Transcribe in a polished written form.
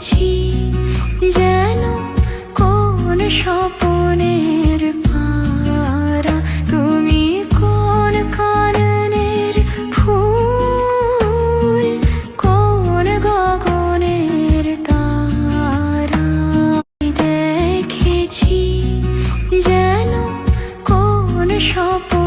দেখেছি যেন কোন স্বপনের পারা, তুমি কোন কাননের ফুল, কোন গগনের তারা। দেখেছি যেন কোন স্বপ্ন